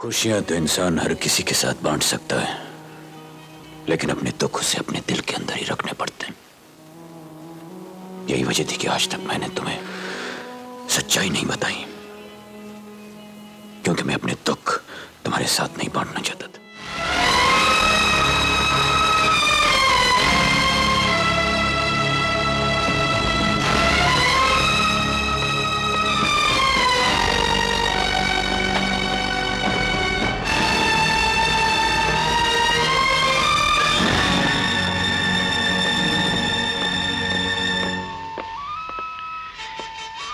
खुशियां तो इंसान हर किसी के साथ बांट सकता है, लेकिन अपने दुख उसे अपने दिल के अंदर ही रखने पड़ते हैं। यही वजह थी कि आज तक मैंने तुम्हें सच्चाई नहीं बताई, क्योंकि मैं अपने दुख तुम्हारे साथ नहीं बांटना चाहता था।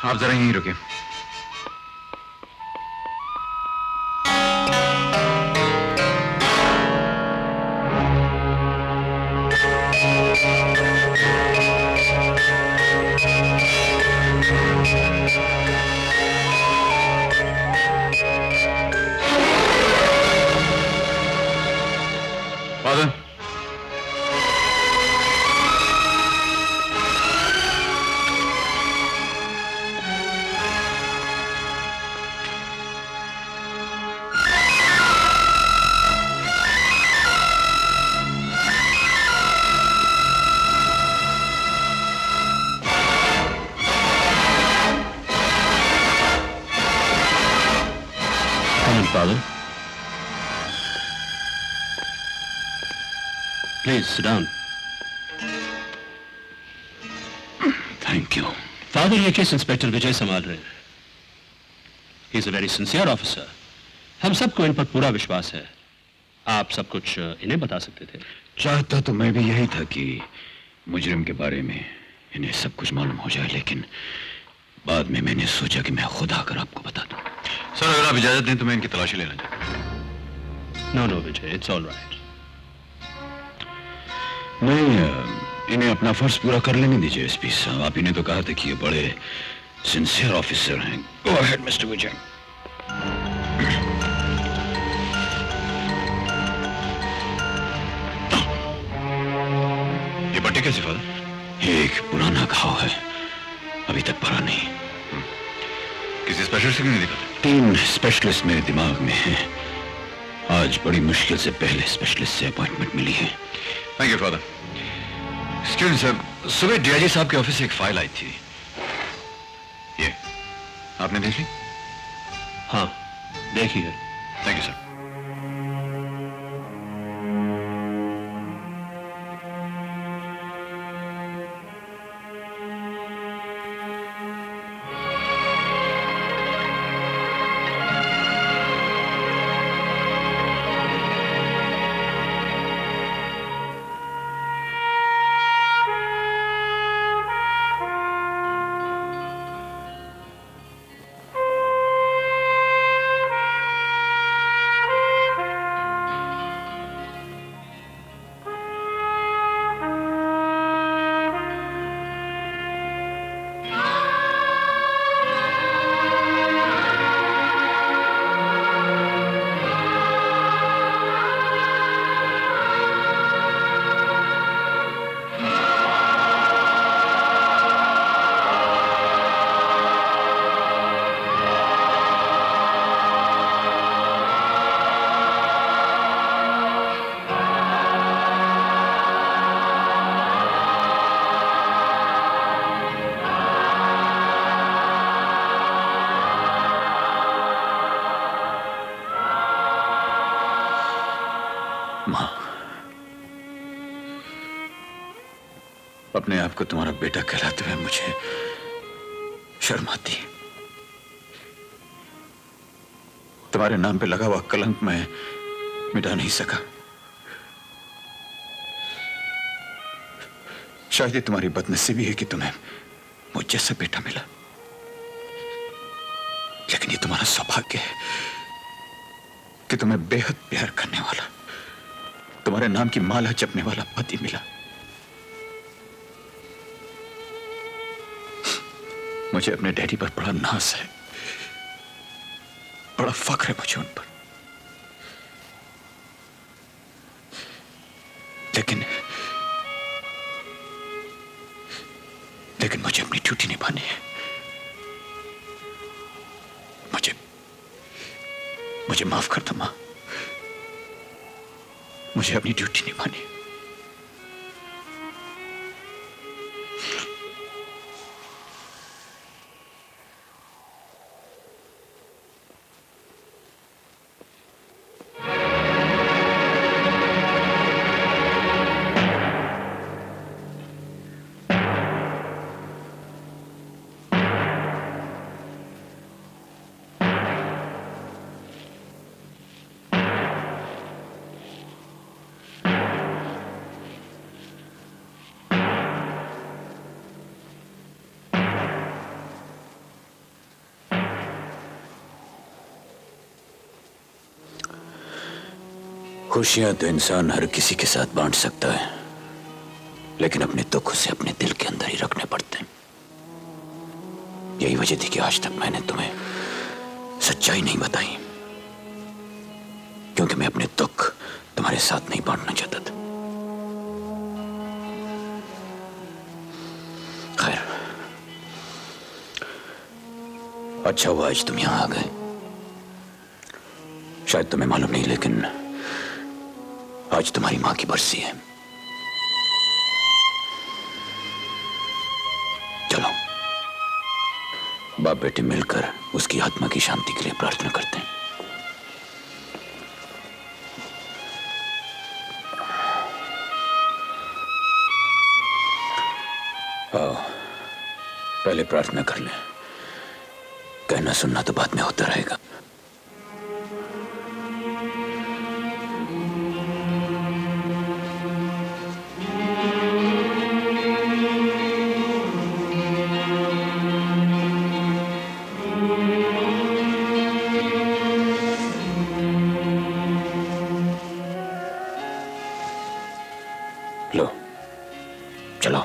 आप जरा यहीं रुकिए। Father, Father, please sit down. Thank you. Father, ये केस इंस्पेक्टर विजय संभाल रहे हैं। He is a very sincere officer. हम सबको इन पर पूरा विश्वास है। आप सब कुछ इन्हें बता सकते थे। चाहता तो मैं भी यही था कि मुजरिम के बारे में इन्हें सब कुछ मालूम हो जाए, लेकिन बाद में मैंने सोचा कि मैं खुद आकर आपको बता दूं। सर, अगर आप इजाजत दें तो मैं इनकी तलाशी लेना चाहता हूं। No, no, Vijay, it's all right. नहीं, इन्हें अपना फर्ज पूरा कर लेने दीजिए एसपी साहब। आप इन्हें तो कहा था कि ये बड़े सिंसियर ऑफिसर हैं। गो अहेड मिस्टर विजय। ये पट्टी कैसे फादर? एक पुराना घाव है, अभी तक भरा नहीं। किसी स्पेशलिस्ट को नहीं दिखाते? 3 स्पेशलिस्ट मेरे दिमाग में हैं। आज बड़ी मुश्किल से पहले स्पेशलिस्ट से अपॉइंटमेंट मिली है। Thank you father. स्टूडेंट साहब, सुबह डीआईजी साहब के ऑफिस से एक फाइल आई थी। ये आपने देख ली? हाँ, देखिए। Thank you sir. मां, अपने आप को तुम्हारा बेटा कहलाते हुए मुझे शर्म आती है। तुम्हारे नाम पे लगा हुआ कलंक मैं मिटा नहीं सका। शायद ये तुम्हारी बदनसीबी है कि तुम्हें मुझ जैसा बेटा मिला, लेकिन ये तुम्हारा सौभाग्य है कि तुम्हें बेहद प्यार करने वाला, तुम्हारे नाम की माला जपने वाला पति मिला। मुझे अपने डैडी पर बड़ा नाज है, बड़ा फख्र है मुझे उन पर। लेकिन मुझे अपनी ड्यूटी निभानी है। मुझे माफ कर दो मां, मुझे अपनी ड्यूटी निभानी है। खुशियां तो इंसान हर किसी के साथ बांट सकता है, लेकिन अपने दुख उसे अपने दिल के अंदर ही रखने पड़ते हैं। यही वजह थी कि आज तक मैंने तुम्हें सच्चाई नहीं बताई, क्योंकि मैं अपने दुख तुम्हारे साथ नहीं बांटना चाहता था। खैर, अच्छा हुआ आज तुम यहां आ गए। शायद तुम्हें मालूम नहीं, लेकिन आज तुम्हारी मां की बरसी है। चलो, बाप बेटे मिलकर उसकी आत्मा की शांति के लिए प्रार्थना करते हैं। आओ, पहले प्रार्थना कर ले। कहना सुनना तो बाद में होता रहेगा। लो, चलो।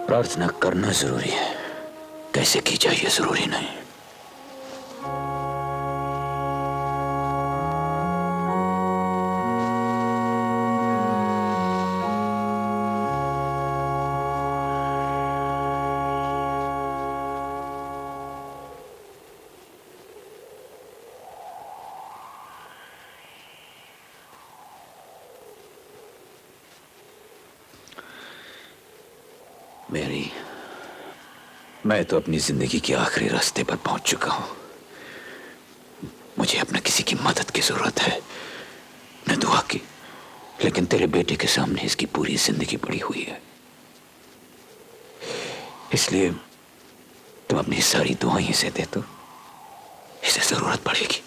प्रार्थना करना जरूरी है, कैसे की जाए ये जरूरी नहीं। मेरी, मैं तो अपनी जिंदगी के आखिरी रास्ते पर पहुंच चुका हूं। मुझे अपना किसी की मदद की जरूरत है, न दुआ की। लेकिन तेरे बेटे के सामने इसकी पूरी जिंदगी पड़ी हुई है, इसलिए तुम अपनी सारी दुआएं इसे दे दो, इसे जरूरत पड़ेगी।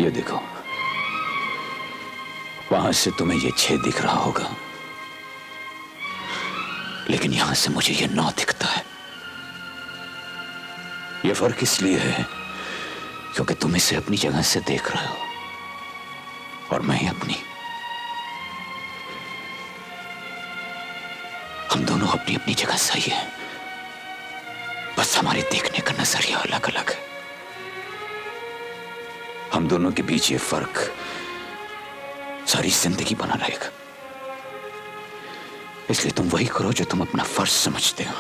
ये देखो, वहां से तुम्हें ये 6 दिख रहा होगा, लेकिन यहां से मुझे ये 9 दिखता है। ये फर्क इसलिए है क्योंकि तुम इसे अपनी जगह से देख रहे हो और मैं अपनी। हम दोनों अपनी अपनी जगह सही हैं, बस हमारे देखने का नजरिया अलग अलग है। हम दोनों के बीच ये फर्क सारी जिंदगी बना रहेगा। इसलिए तुम वही करो जो तुम अपना फर्ज समझते हो,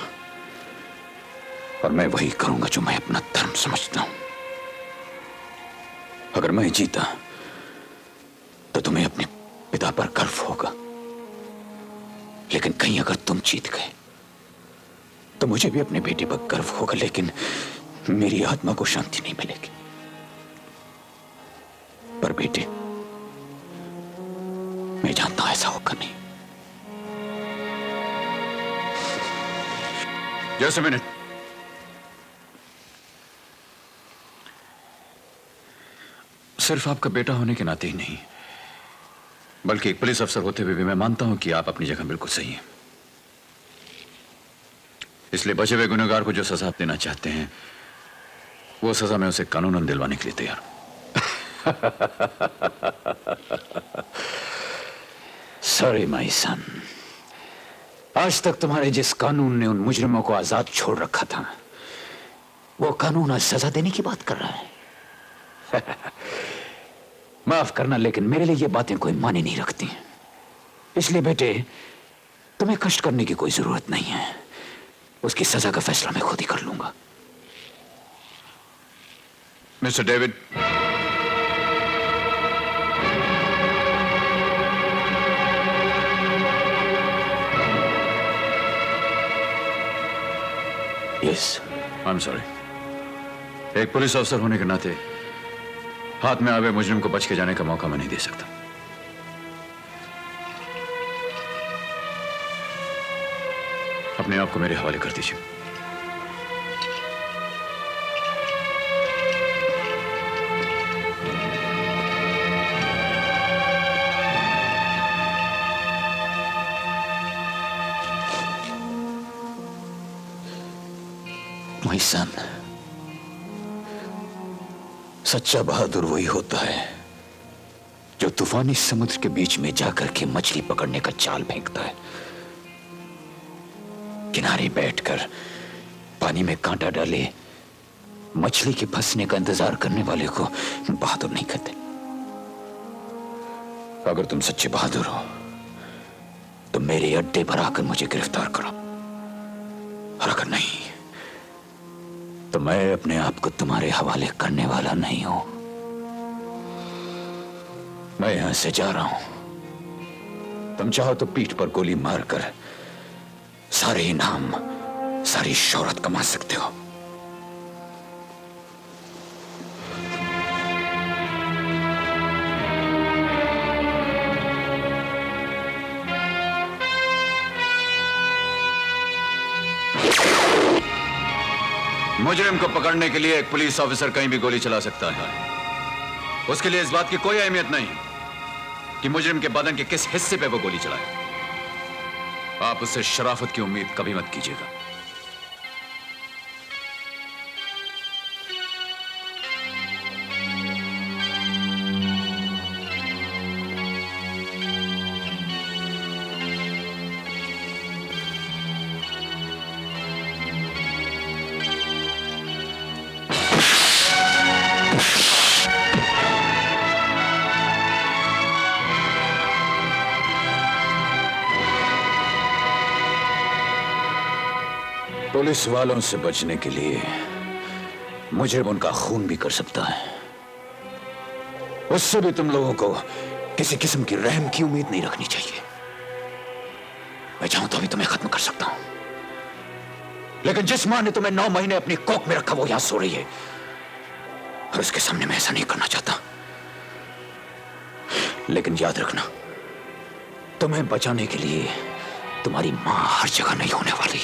और मैं वही करूंगा जो मैं अपना धर्म समझता हूं। अगर मैं जीता तो तुम्हें अपने पिता पर गर्व होगा, लेकिन कहीं अगर तुम जीत गए तो मुझे भी अपने बेटे पर गर्व होगा, लेकिन मेरी आत्मा को शांति नहीं मिलेगी। पर बेटे, मैं जानता हूं ऐसा होगा नहीं। Just a minute. सिर्फ आपका बेटा होने के नाते ही नहीं, बल्कि एक पुलिस अफसर होते हुए भी मैं मानता हूं कि आप अपनी जगह बिल्कुल सही हैं। इसलिए बचे हुए गुनहगार को जो सजा आप देना चाहते हैं, वो सजा मैं उसे कानूनन दिलवाने के लिए तैयार हूं। सॉरी माय सन, आज तक तुम्हारे जिस कानून ने उन मुजरिमों को आजाद छोड़ रखा था, वो कानून आज सजा देने की बात कर रहा है। माफ करना, लेकिन मेरे लिए ये बातें कोई माने नहीं रखती। इसलिए बेटे, तुम्हें कष्ट करने की कोई जरूरत नहीं है। उसकी सजा का फैसला मैं खुद ही कर लूंगा। Mister David, yes, I am sorry. एक पुलिस अफसर होने के नाते हाथ में आवे मुजरिम को बच के जाने का मौका मैं नहीं दे सकता। अपने आप को मेरे हवाले कर दीजिए। माय सन, सच्चा बहादुर वही होता है जो तूफानी समुद्र के बीच में जाकर के मछली पकड़ने का जाल फेंकता है। किनारे बैठकर पानी में कांटा डाले मछली के फंसने का इंतजार करने वाले को बहादुर नहीं कहते। अगर तुम सच्चे बहादुर हो तो मेरे अड्डे पर आकर मुझे गिरफ्तार करो, और अगर नहीं तो मैं अपने आप को तुम्हारे हवाले करने वाला नहीं हूं। मैं यहां से जा रहा हूं। तुम चाहो तो पीठ पर गोली मारकर सारे इनाम, सारी शोहरत कमा सकते हो। मुजरिम को पकड़ने के लिए एक पुलिस ऑफिसर कहीं भी गोली चला सकता है। उसके लिए इस बात की कोई अहमियत नहीं कि मुजरिम के बदन के किस हिस्से पे वो गोली चलाए। आप उससे शराफत की उम्मीद कभी मत कीजिएगा। पुलिस वालों से बचने के लिए मुजरिम उनका खून भी कर सकता है। उससे भी तुम लोगों को किसी किस्म की रहम की उम्मीद नहीं रखनी चाहिए। मैं चाहूं तो अभी तुम्हें खत्म कर सकता हूं, लेकिन जिस मां ने तुम्हें 9 महीने अपनी कोख में रखा वो यहां सो रही है, और उसके सामने मैं ऐसा नहीं करना चाहता। लेकिन याद रखना, तुम्हें बचाने के लिए तुम्हारी मां हर जगह नहीं होने वाली।